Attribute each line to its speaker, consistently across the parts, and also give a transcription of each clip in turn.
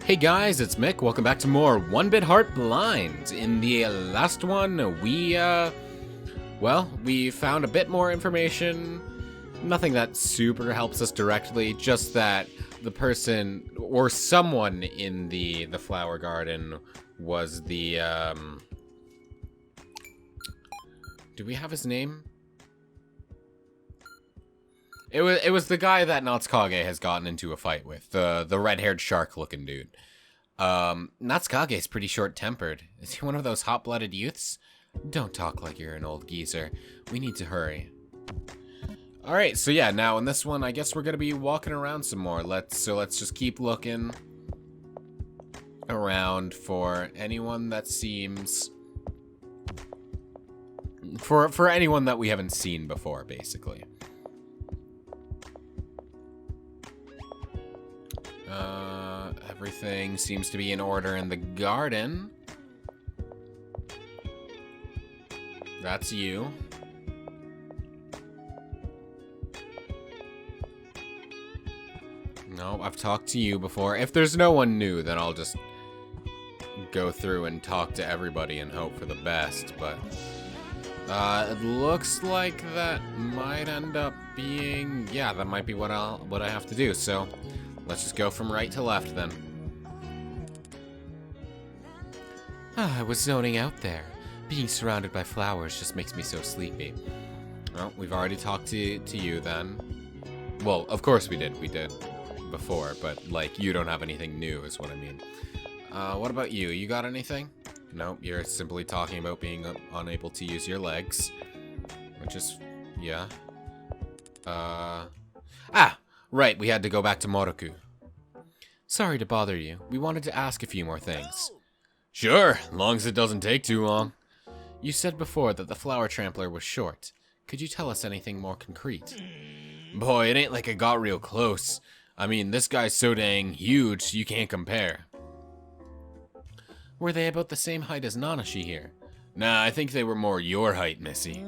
Speaker 1: Hey guys, it's Mick. Welcome back to more 1BitHeart Blind. In the last one, we found a bit more information. Nothing that super helps us directly, just that the person or someone in the flower garden was the do we have his name? It was the guy that Natsukage's has gotten into a fight with, the red-haired shark-looking dude. Natsukage's pretty short-tempered. Is he one of those hot-blooded youths? Don't talk like you're an old geezer. We need to hurry. Alright, so yeah, now in this one, I guess we're gonna be walking around some more. Let's just keep looking around for anyone that seems... For anyone that we haven't seen before, basically. Everything seems to be in order in the garden. That's you. No, I've talked to you before. If there's no one new, then I'll just go through and talk to everybody and hope for the best, but it looks like that might end up being, yeah, that might be what I have to do. So let's just go from right to left then. I was zoning out there. Being surrounded by flowers just makes me so sleepy. Well, we've already talked to you then. Well, of course we did. We did before, but like you don't have anything new is what I mean. What about you? You got anything? Nope, you're simply talking about being unable to use your legs. Which is, yeah. Right, we had to go back to Moroku. Sorry to bother you. We wanted to ask a few more things. Sure, long as it doesn't take too long. You said before that the flower trampler was short. Could you tell us anything more concrete? Boy, it ain't like I got real close. I mean, this guy's so dang huge, you can't compare. Were they about the same height as Nanashi here? Nah, I think they were more your height, Missy.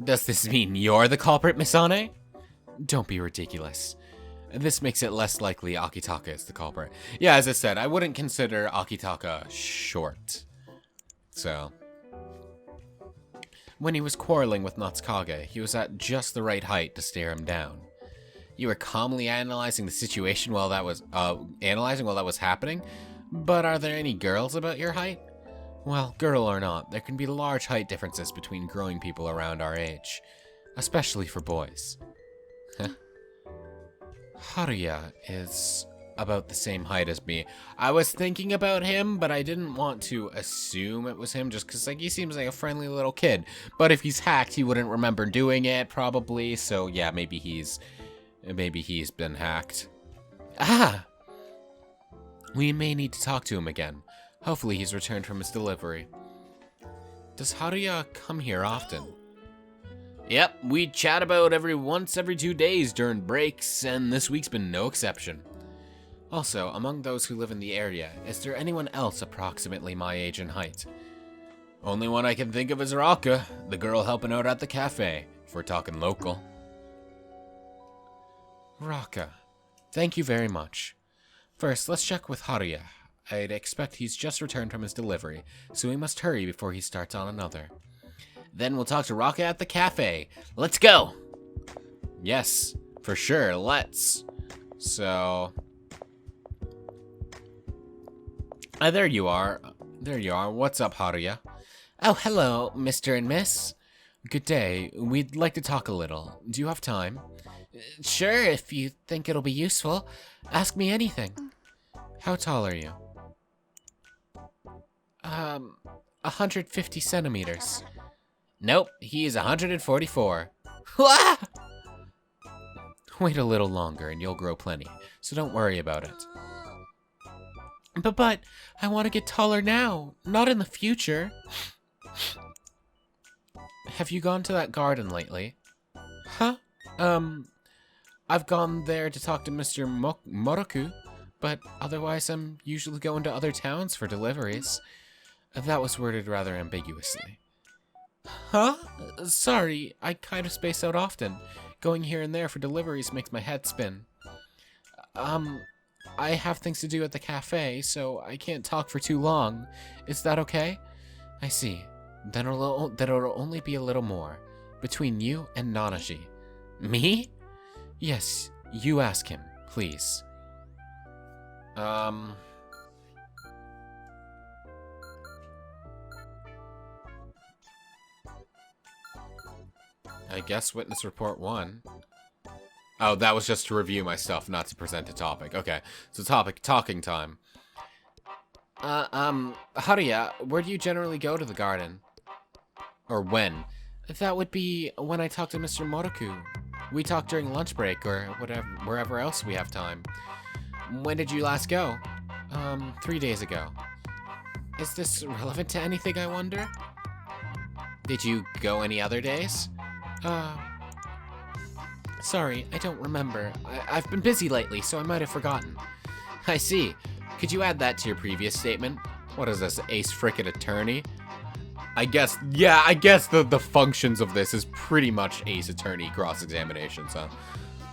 Speaker 1: Does this mean you're the culprit, Misane? Don't be ridiculous. This makes it less likely Akitaka is the culprit. Yeah, as I said, I wouldn't consider Akitaka short. So. When he was quarreling with Natsukage, he was at just the right height to stare him down. You were calmly analyzing the situation while that was happening? But are there any girls about your height? Well, girl or not, there can be large height differences between growing people around our age. Especially for boys. Haruya is about the same height as me. I was thinking about him, but I didn't want to assume it was him just because like, he seems like a friendly little kid. But if he's hacked, he wouldn't remember doing it, probably. So yeah, maybe he's been hacked. Ah! We may need to talk to him again. Hopefully he's returned from his delivery. Does Haruya come here often? Yep, we chat about once every 2 days during breaks, and this week's been no exception. Also, among those who live in the area, is there anyone else approximately my age and height? Only one I can think of is Raka, the girl helping out at the cafe, if we're talking local. Raka, thank you very much. First, let's check with Haruya. I'd expect he's just returned from his delivery, so we must hurry before he starts on another. Then we'll talk to Raka at the cafe. Let's go! Yes, for sure, let's. So... there you are. There you are. What's up, Haruya? Oh, hello, Mr. and Miss. Good day. We'd like to talk a little. Do you have time? Sure, if you think it'll be useful. Ask me anything. How tall are you? 150 centimeters. Nope, he's 144. Wait a little longer and you'll grow plenty, so don't worry about it. But, I want to get taller now, not in the future. Have you gone to that garden lately? Huh? I've gone there to talk to Mr. Moroku, but otherwise I'm usually going to other towns for deliveries. That was worded rather ambiguously. Huh? Sorry, I kind of space out often. Going here and there for deliveries makes my head spin. I have things to do at the cafe, so I can't talk for too long. Is that okay? I see. Then it'll only be a little more. Between you and Nanashi. Me? Yes, you ask him, please. I guess witness report 1. Oh, that was just to review my stuff, not to present a topic. Okay, so talking time. Haruya, where do you generally go to the garden? Or when? That would be when I talk to Mr. Moroku. We talk during lunch break or whatever, wherever else we have time. When did you last go? 3 days ago. Is this relevant to anything, I wonder? Did you go any other days? Sorry, I don't remember. I've been busy lately, so I might have forgotten. I see. Could you add that to your previous statement? What is this, ace frickin' attorney? I guess the functions of this is pretty much ace attorney cross-examination, so...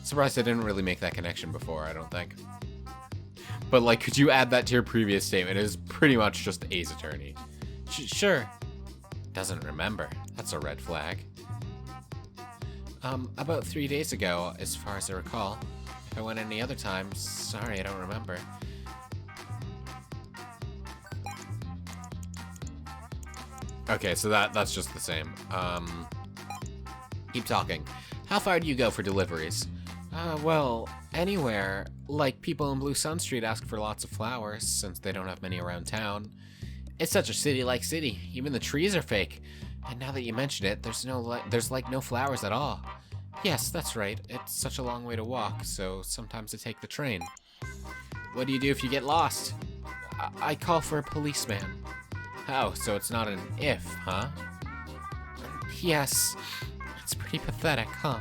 Speaker 1: Surprised I didn't really make that connection before, I don't think. But, like, could you add that to your previous statement? It is pretty much just ace attorney. Sure. Doesn't remember. That's a red flag. About 3 days ago, as far as I recall. If I went any other time, sorry, I don't remember. Okay, so that's just the same. Keep talking. How far do you go for deliveries? Well, anywhere. Like, people in Blue Sun Street ask for lots of flowers, since they don't have many around town. It's such a city-like city. Even the trees are fake. And now that you mention it, there's like no flowers at all. Yes, that's right. It's such a long way to walk, so sometimes I take the train. What do you do if you get lost? I call for a policeman. Oh, so it's not an if, huh? Yes. It's pretty pathetic, huh?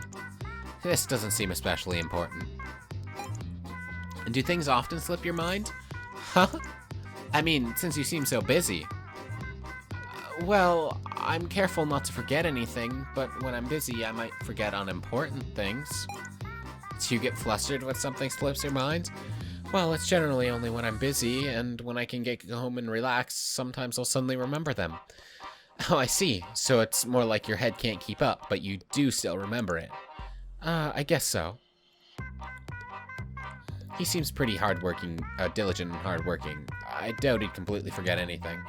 Speaker 1: This doesn't seem especially important. And do things often slip your mind? Huh? I mean, since you seem so busy. Well, I'm careful not to forget anything, but when I'm busy, I might forget unimportant things. Do you get flustered when something slips your mind? Well, it's generally only when I'm busy, and when I can get home and relax, sometimes I'll suddenly remember them. Oh, I see. So it's more like your head can't keep up, but you do still remember it. I guess so. He seems pretty hardworking, diligent and hardworking. I doubt he'd completely forget anything.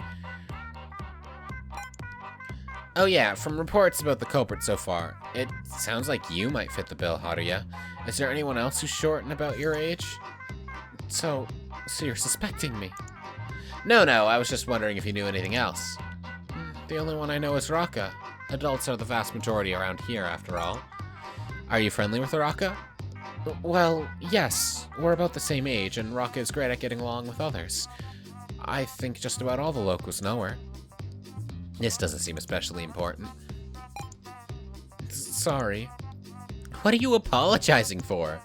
Speaker 1: Oh yeah, from reports about the culprit so far, it sounds like you might fit the bill, Haruya. Is there anyone else who's short and about your age? So you're suspecting me? No, I was just wondering if you knew anything else. The only one I know is Raka. Adults are the vast majority around here, after all. Are you friendly with Raka? Well, yes. We're about the same age, and Raka is great at getting along with others. I think just about all the locals know her. This doesn't seem especially important. Sorry. What are you apologizing for?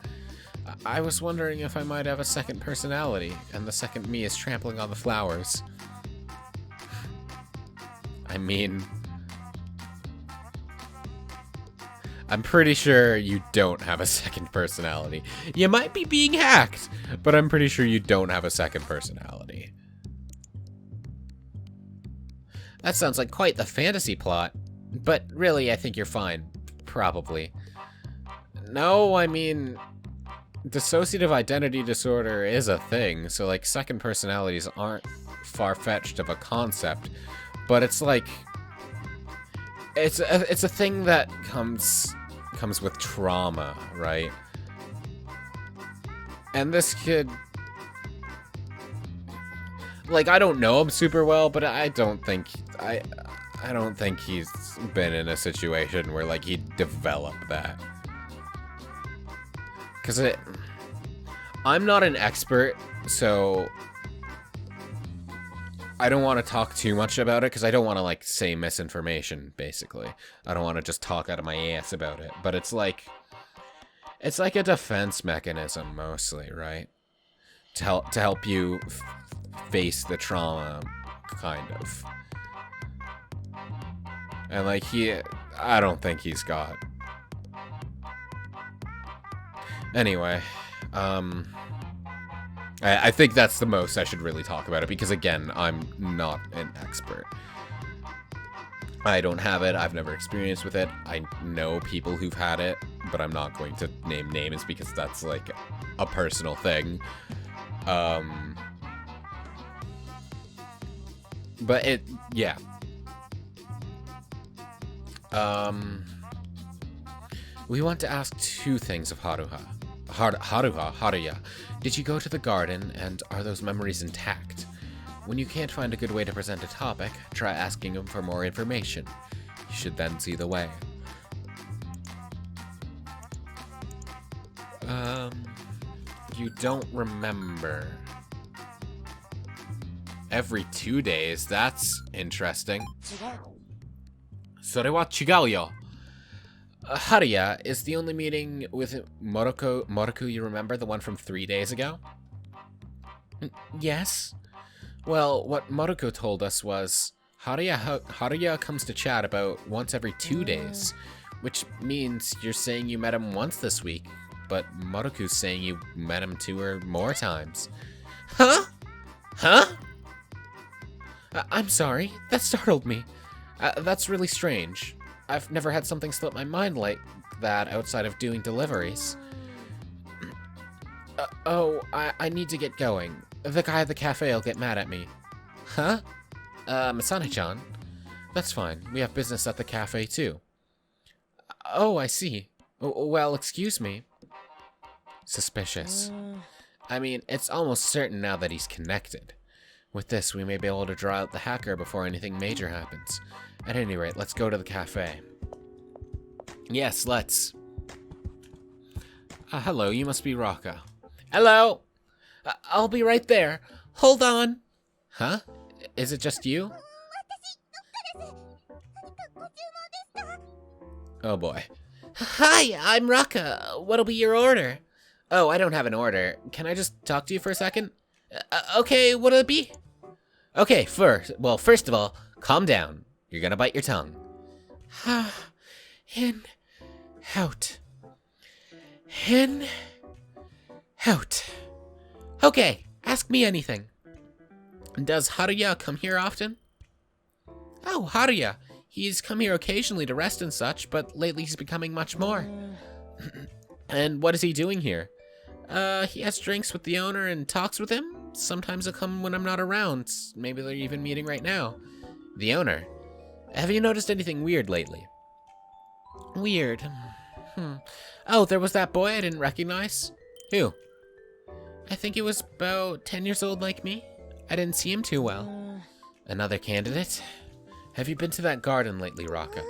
Speaker 1: I was wondering if I might have a second personality, and the second me is trampling on the flowers. I mean... I'm pretty sure you don't have a second personality. You might be being hacked, but I'm pretty sure you don't have a second personality. That sounds like quite the fantasy plot. But really, I think you're fine. Probably. No, I mean... dissociative identity disorder is a thing, so like second personalities aren't far-fetched of a concept, but it's like it's a thing that comes with trauma, right? And this kid, like, I don't know him super well, but I don't think he's been in a situation where like he developed that. Because I'm not an expert, so I don't want to talk too much about it, because I don't want to, like, say misinformation, basically. I don't want to just talk out of my ass about it. But it's like a defense mechanism, mostly, right? To help you face the trauma, kind of. And, like, I don't think he's got... Anyway, I think that's the most I should really talk about it, because again, I'm not an expert. I don't have it. I've never experienced with it. I know people who've had it, but I'm not going to name names because that's like a personal thing. But yeah. We want to ask two things of Haruya. Did you go to the garden, and are those memories intact? When you can't find a good way to present a topic, try asking him for more information. You should then see the way. You don't remember. Every 2 days? That's interesting. それは違うよ. Haruya, is the only meeting with Moroku you remember, the one from 3 days ago? Yes. Well, what Moroku told us was, Haruya comes to chat about once every 2 days, which means you're saying you met him once this week, but Moroku's saying you met him 2 or more times. Huh? Huh? I'm sorry, that startled me. That's really strange. I've never had something slip my mind like that outside of doing deliveries. I need to get going. The guy at the cafe will get mad at me. Huh? Masane-chan? That's fine. We have business at the cafe, too. Oh, I see. Well, excuse me. Suspicious. I mean, it's almost certain now that he's connected. With this, we may be able to draw out the hacker before anything major happens. At any rate, let's go to the cafe. Yes, let's. Hello, you must be Raka. Hello! I'll be right there. Hold on. Huh? Is it just you? Oh boy. Hi, I'm Raka. What'll be your order? Oh, I don't have an order. Can I just talk to you for a second? Okay, what'll it be? Okay, first of all, calm down. You're gonna bite your tongue. In, out. In, out. Okay, ask me anything. Does Haruya come here often? Oh, Haruya. He's come here occasionally to rest and such, but lately he's becoming much more. And what is he doing here? He has drinks with the owner and talks with him. Sometimes he'll come when I'm not around. Maybe they're even meeting right now. The owner? Have you noticed anything weird lately? Weird. Oh, there was that boy I didn't recognize. Who? I think he was about 10 years old like me. I didn't see him too well. Another candidate? Have you been to that garden lately, Raka?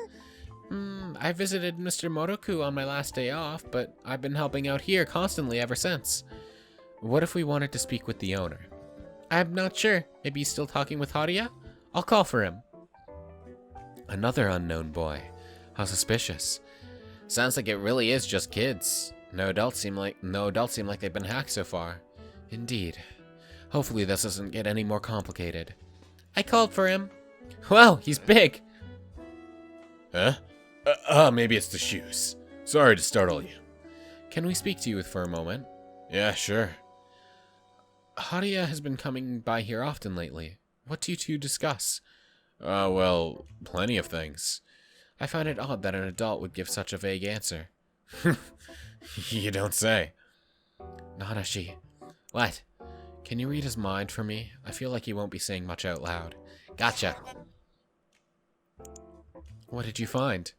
Speaker 1: I visited Mr. Moroku on my last day off, but I've been helping out here constantly ever since. What if we wanted to speak with the owner? I'm not sure. Maybe he's still talking with Haruya? I'll call for him. Another unknown boy. How suspicious. Sounds like it really is just kids. No adults seem like they've been hacked so far. Indeed. Hopefully this doesn't get any more complicated. I called for him. Wow, he's big. Huh? Maybe it's the shoes. Sorry to startle you. Can we speak to you for a moment? Yeah, sure. Haruya has been coming by here often lately. What do you two discuss? Well, plenty of things. I find it odd that an adult would give such a vague answer. You don't say. Nanashi. What? Can you read his mind for me? I feel like he won't be saying much out loud. Gotcha. What did you find?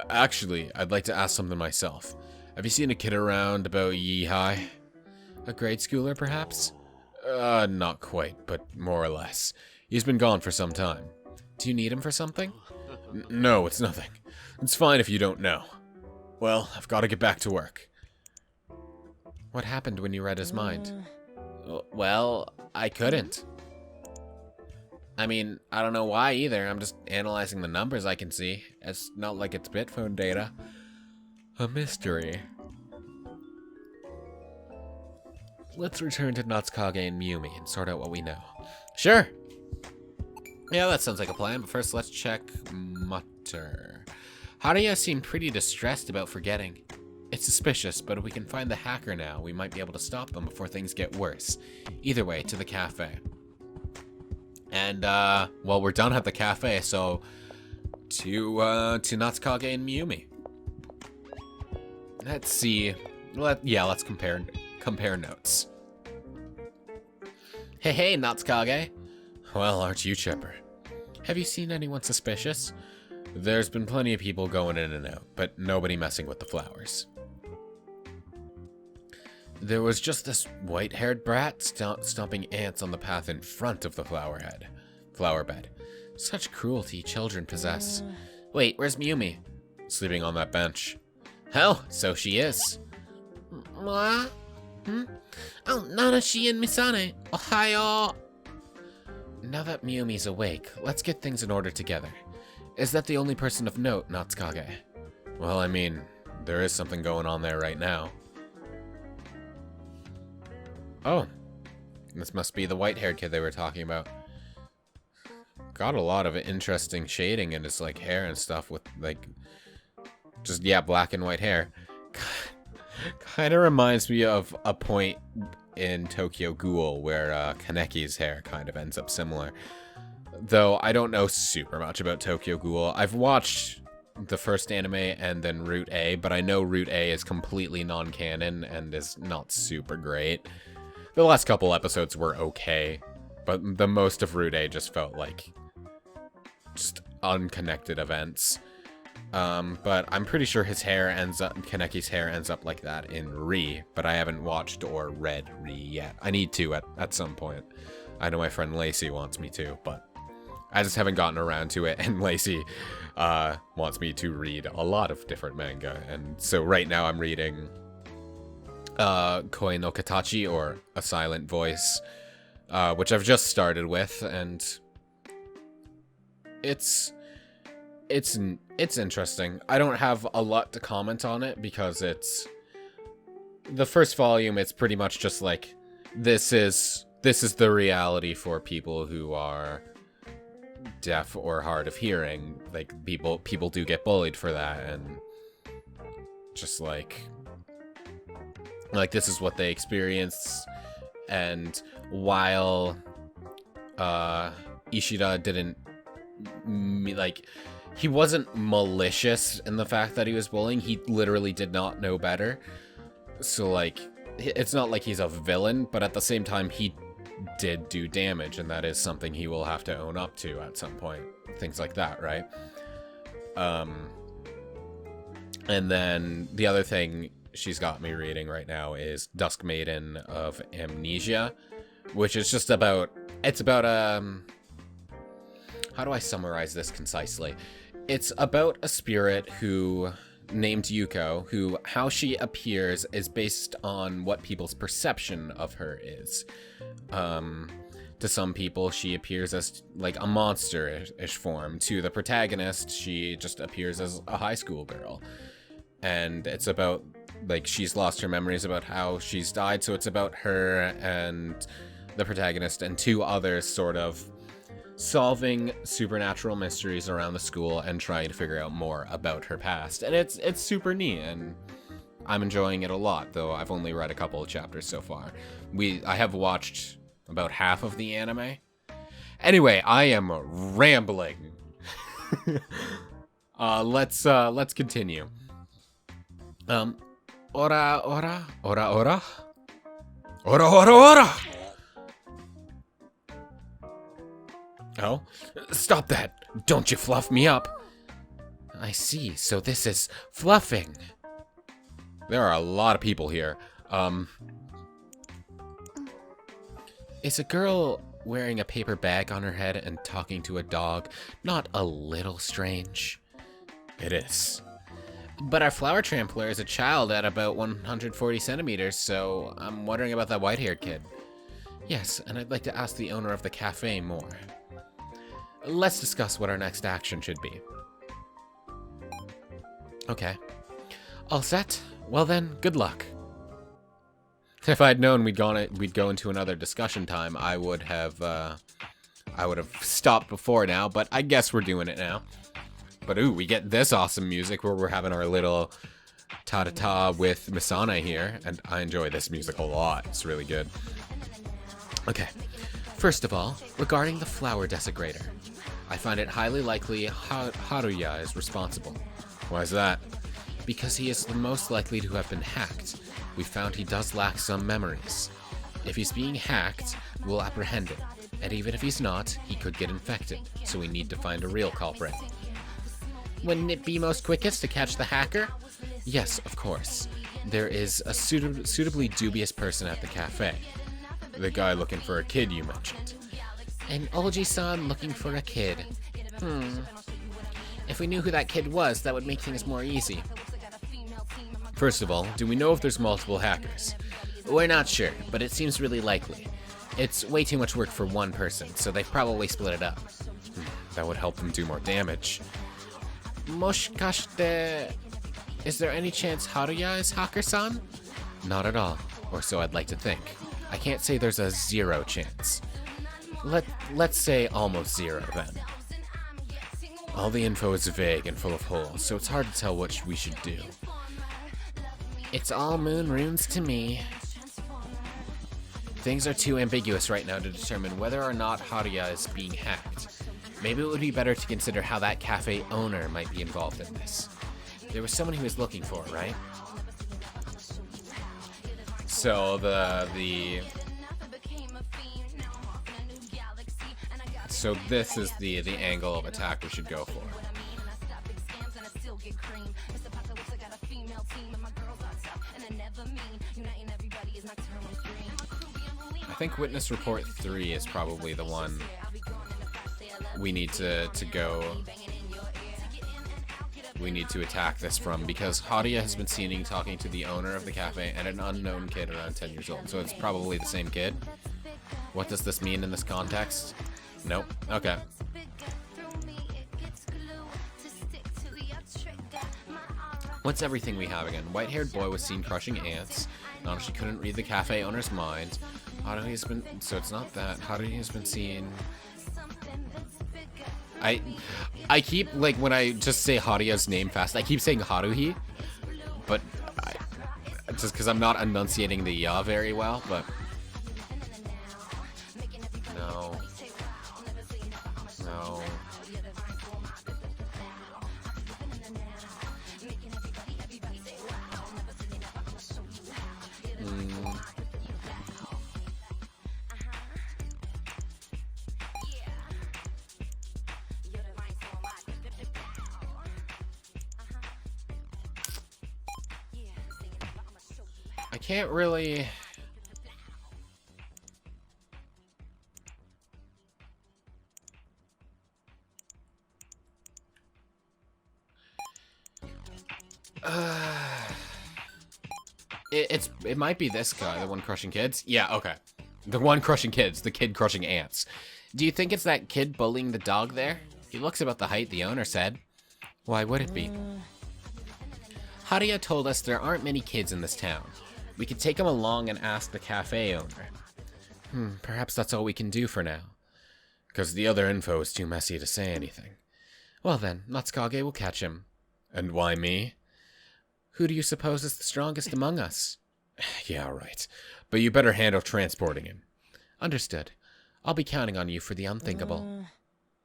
Speaker 1: Actually, I'd like to ask something myself. Have you seen a kid around about Yi High? A grade schooler, perhaps? Not quite, but more or less. He's been gone for some time. Do you need him for something? No, it's nothing. It's fine if you don't know. Well, I've got to get back to work. What happened when you read his mind? Well, I couldn't. I mean, I don't know why either. I'm just analyzing the numbers I can see. It's not like it's Bitphone data. A mystery. Let's return to Natsuka and Miyumi and sort out what we know. Sure. Yeah, that sounds like a plan, but first let's check Mutter. Haruya seemed pretty distressed about forgetting. It's suspicious, but if we can find the hacker now, we might be able to stop them before things get worse. Either way, to the cafe. And, well, we're done at the cafe, so to Natsukage and Miyumi. Let's see. Let's compare notes. Hey, Natsukage. Well, aren't you chipper? Have you seen anyone suspicious? There's been plenty of people going in and out, but nobody messing with the flowers. There was just this white-haired brat stomping ants on the path in front of the flower bed. Such cruelty children possess. Wait, where's Miyumi? Sleeping on that bench. Hell, so she is. What? Oh, Nanashi and Misane. Ohayo. Now that Miyumi's awake, let's get things in order together. Is that the only person of note, Natsukage? Well, I mean, there is something going on there right now. Oh, this must be the white-haired kid they were talking about. Got a lot of interesting shading in his, like, hair and stuff with, like, just, yeah, black and white hair. Kind of reminds me of a point in Tokyo Ghoul where Kaneki's hair kind of ends up similar. Though I don't know super much about Tokyo Ghoul. I've watched the first anime and then Route A, but I know Route A is completely non-canon and is not super great. The last couple episodes were okay, but the most of Route A just felt like just unconnected events. But I'm pretty sure Kaneki's hair ends up like that in Re, but I haven't watched or read Re yet. I need to at some point. I know my friend Lacey wants me to, but I just haven't gotten around to it, and Lacey wants me to read a lot of different manga, and so right now I'm reading Koi no Katachi, or A Silent Voice, which I've just started with, and it's interesting. I don't have a lot to comment on it because it's the first volume. It's pretty much just like this is the reality for people who are deaf or hard of hearing. Like people do get bullied for that, and just like this is what they experience. And while Ishida didn't he wasn't malicious in the fact that he was bullying, he literally did not know better. So like it's not like he's a villain, but at the same time he did do damage, and that is something he will have to own up to at some point. Things like that, right? And then the other thing she's got me reading right now is Dusk Maiden of Amnesia, which is just about, how do I summarize this concisely? It's about a spirit named Yuko, how she appears is based on what people's perception of her is. To some people, she appears as like a monster-ish form. To the protagonist, she just appears as a high school girl. And it's about, like, she's lost her memories about how she's died, so it's about her and the protagonist and two others sort of solving supernatural mysteries around the school and trying to figure out more about her past. And it's super neat, and I'm enjoying it a lot, though I've only read a couple of chapters so far. I have watched about half of the anime. Anyway, I am rambling. Let's continue. Ora. Oh, stop that. Don't you fluff me up. I see, so this is fluffing. There are a lot of people here. Is a girl wearing a paper bag on her head and talking to a dog not a little strange? It is. But our flower trampler is a child at about 140 centimeters, so I'm wondering about that white-haired kid. Yes, and I'd like to ask the owner of the cafe more. Let's discuss what our next action should be. Okay. All set? Well then, good luck. If I'd known we'd go into another discussion time, I would have stopped before now, but I guess we're doing it now. But ooh, we get this awesome music where we're having our little ta-ta-ta with Misana here, and I enjoy this music a lot. It's really good. Okay, first of all, regarding the flower desecrator, I find it highly likely Haruya is responsible. Why is that? Because he is the most likely to have been hacked. We found he does lack some memories. If he's being hacked, we'll apprehend him, and even if he's not, he could get infected, so we need to find a real culprit. Wouldn't it be most quickest to catch the hacker? Yes, of course. There is a suitably dubious person at the cafe. The guy looking for a kid you mentioned. And Olji-san looking for a kid. If we knew who that kid was, that would make things more easy. First of all, do we know if there's multiple hackers? We're not sure, but it seems really likely. It's way too much work for one person, so they've probably split it up. That would help them do more damage. Moshikashite... Is there any chance Haruya is Hacker-san? Not at all, or so I'd like to think. I can't say there's a 0 chance. Let's say almost 0 then. All the info is vague and full of holes, so it's hard to tell what we should do. It's all moon runes to me. Things are too ambiguous right now to determine whether or not Haruya is being hacked. Maybe it would be better to consider how that cafe owner might be involved in this. There was someone he was looking for, right? So So this is the angle of attack we should go for. I think Witness Report 3 is probably the one we need to go. We need to attack this from, because Haruya has been seen talking to the owner of the cafe and an unknown kid around 10 years old, so it's probably the same kid. What does this mean in this context? Nope. Okay. What's everything we have again? White-haired boy was seen crushing ants. Nanashi couldn't read the cafe owner's mind. Haruya's been... So it's not that. Haruya's been seen... I keep, like, when I just say Haruya's name fast, I keep saying Haruhi, but just because I'm not enunciating the ya very well, but no. I can't really... It might be this guy, the one crushing kids. Yeah, okay. The one crushing kids, the kid crushing ants. Do you think it's that kid bullying the dog there? He looks about the height the owner said. Why would it be? Haruya told us there aren't many kids in this town. We could take him along and ask the cafe owner. Perhaps that's all we can do for now. Because the other info is too messy to say anything. Well then, Natsukage will catch him. And why me? Who do you suppose is the strongest among us? Yeah, right. But you better handle transporting him. Understood. I'll be counting on you for the unthinkable.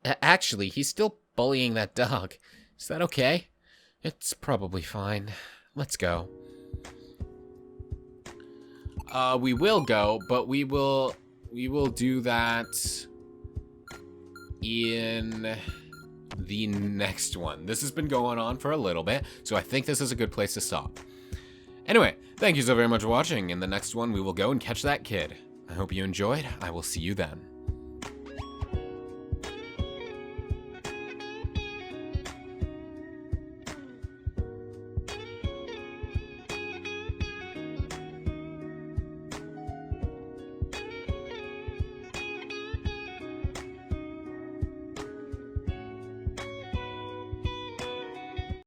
Speaker 1: Actually, he's still bullying that dog. Is that okay? It's probably fine. Let's go. We will go, but we will do that in the next one. This has been going on for a little bit, so I think this is a good place to stop. Anyway, thank you so very much for watching. In the next one, we will go and catch that kid. I hope you enjoyed. I will see you then.